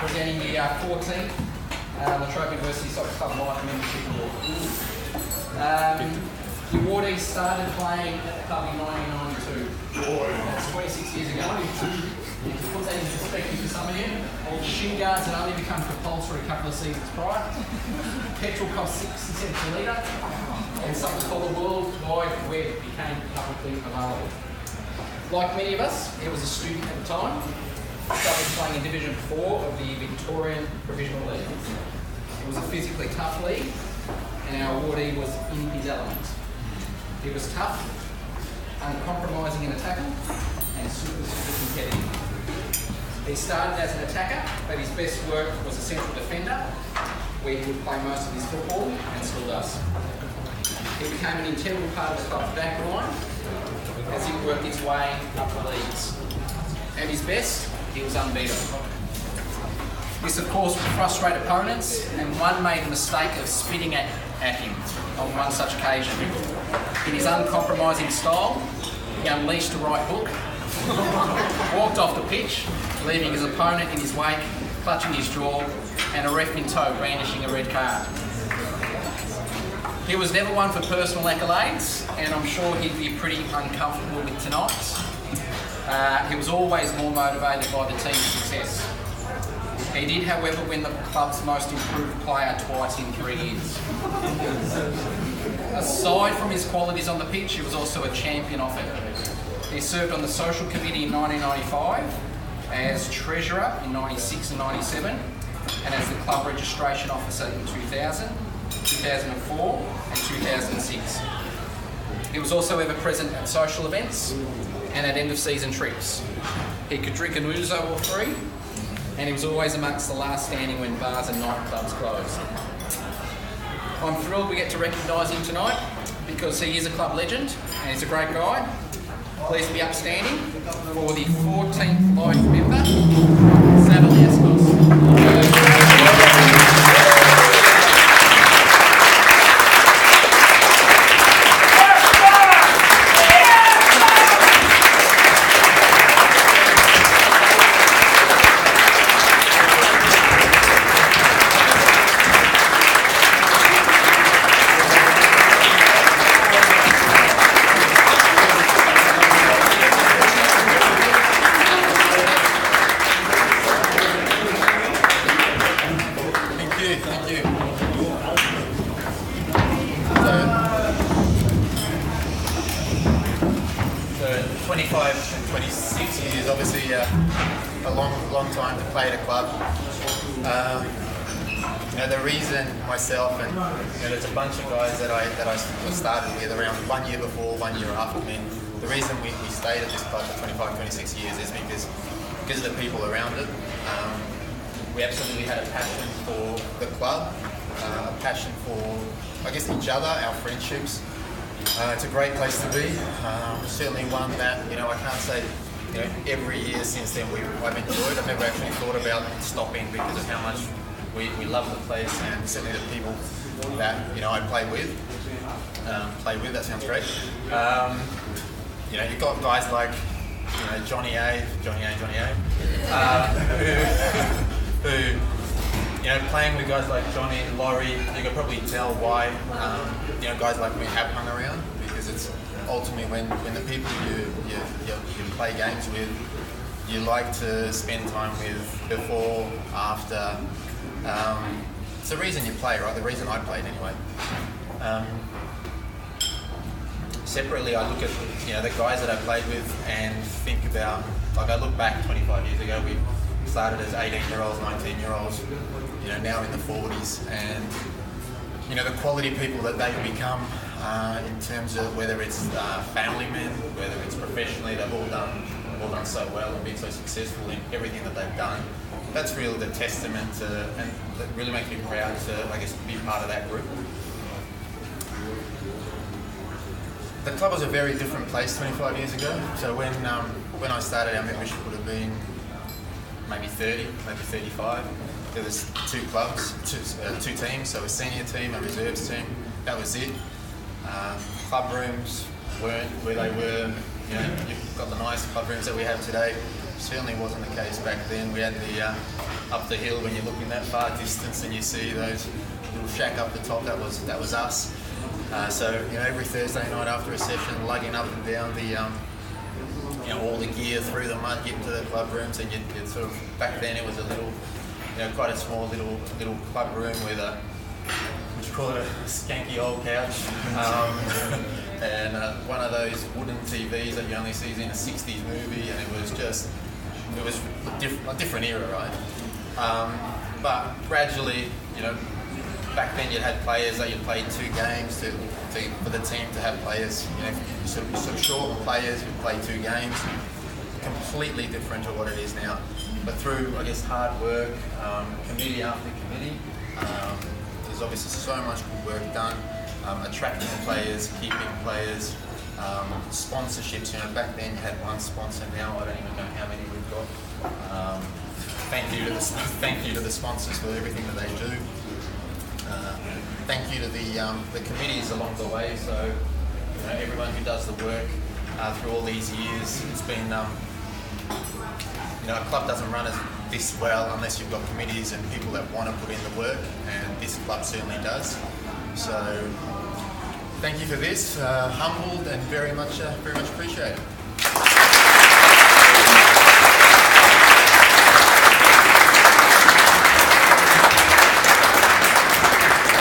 representing the 14th Latrobe University Soccer Club Life Membership Award. The awardees started playing at the club in 1992. That's 26 years ago. To put that into perspective for some of you, all the shin guards had only become compulsory a couple of seasons prior. Petrol cost 60 cents a litre, and something called the World Wide Web became publicly available. Like many of us, he was a student at the time. Started playing in Division 4 of the Victorian Provisional League. It was a physically tough league, and our awardee was in his element. He was tough, uncompromising in a tackle, and super competitive. He started as an attacker, but his best work was a central defender, where he would play most of his football, and still does. He became an integral part of the club's back line as he worked his way up the leagues. At his best, he was unbeatable. This, of course, would frustrate opponents, and one made the mistake of spitting at him on one such occasion. In his uncompromising style, he unleashed a right hook, walked off the pitch, leaving his opponent in his wake, clutching his jaw, and a ref in tow brandishing a red card. He was never one for personal accolades, and I'm sure he'd be pretty uncomfortable with tonight. He was always more motivated by the team's success. He did, however, win the club's most improved player twice in 3 years. Aside from his qualities on the pitch, he was also a champion of it. He served on the social committee in 1995, as treasurer in 96 and 97, and as the club registration officer in 2000, 2004 and 2006. He was also ever present at social events and at end of season trips. He could drink an ouzo or three, and he was always amongst the last standing when bars and nightclubs closed. I'm thrilled we get to recognise him tonight because he is a club legend and he's a great guy. Please be upstanding for the 14th Life member, Sava Liaskos. Thank you. So 25 and 26 years, obviously a long time to play at a club. The reason myself and there's a bunch of guys that I started with around 1 year before, 1 year after me. The reason we stayed at this club for 25, 26 years is because of the people around it. We absolutely had a passion for the club, a passion for, I guess, each other, our friendships. It's a great place to be. Certainly one that, I can't say, every year since then I've enjoyed. I've never actually thought about stopping because of how much we love the place and certainly the people that, I play with. That sounds great. You've got guys like, Johnny A, who playing with guys like Johnny and Laurie, you can probably tell why, guys like me have hung around, because it's ultimately when the people you play games with, you like to spend time with before, after. It's the reason you play, right? The reason I played anyway. Separately, I look at the guys that I played with and think about, I look back 25 years ago, we started as 18-year-olds, 19-year-olds, now in the 40s, and the quality people that they've become in terms of whether it's family men, whether it's professionally, they've all done so well and been so successful in everything that they've done. That's really the testament to, and that really makes me proud to, be part of that group. The club was a very different place 25 years ago. So when I started, our membership would have been maybe 30, maybe 35. There was two clubs, two teams, so a senior team, a reserves team. That was it. Club rooms weren't where they were. You've got the nice club rooms that we have today. certainly wasn't the case back then. We had the up the hill when you're looking that far distance and you see those little shack up the top. That was us. So every Thursday night after a session, lugging up and down the all the gear through the mud, getting to the club rooms, and you'd sort of, back then it was a little, quite a small little club room with a, would you call it, a skanky old couch, and one of those wooden TVs that you only see in a 60s movie, and it was a different era, right? But gradually, back then you had players that you played 2 games for the team to have players, sort of short players who play 2 games, completely different to what it is now. But through, I guess, hard work, committee after committee, there's obviously so much good work done, attracting players, keeping players, sponsorships. Back then you had 1 sponsor, now I don't even know how many we've got. Thank you to the sponsors for everything that they do. Thank you to the committees along the way. So everyone who does the work through all these years. It's been a club doesn't run this well unless you've got committees and people that want to put in the work, and this club certainly does. So thank you for this. Humbled and very much appreciated.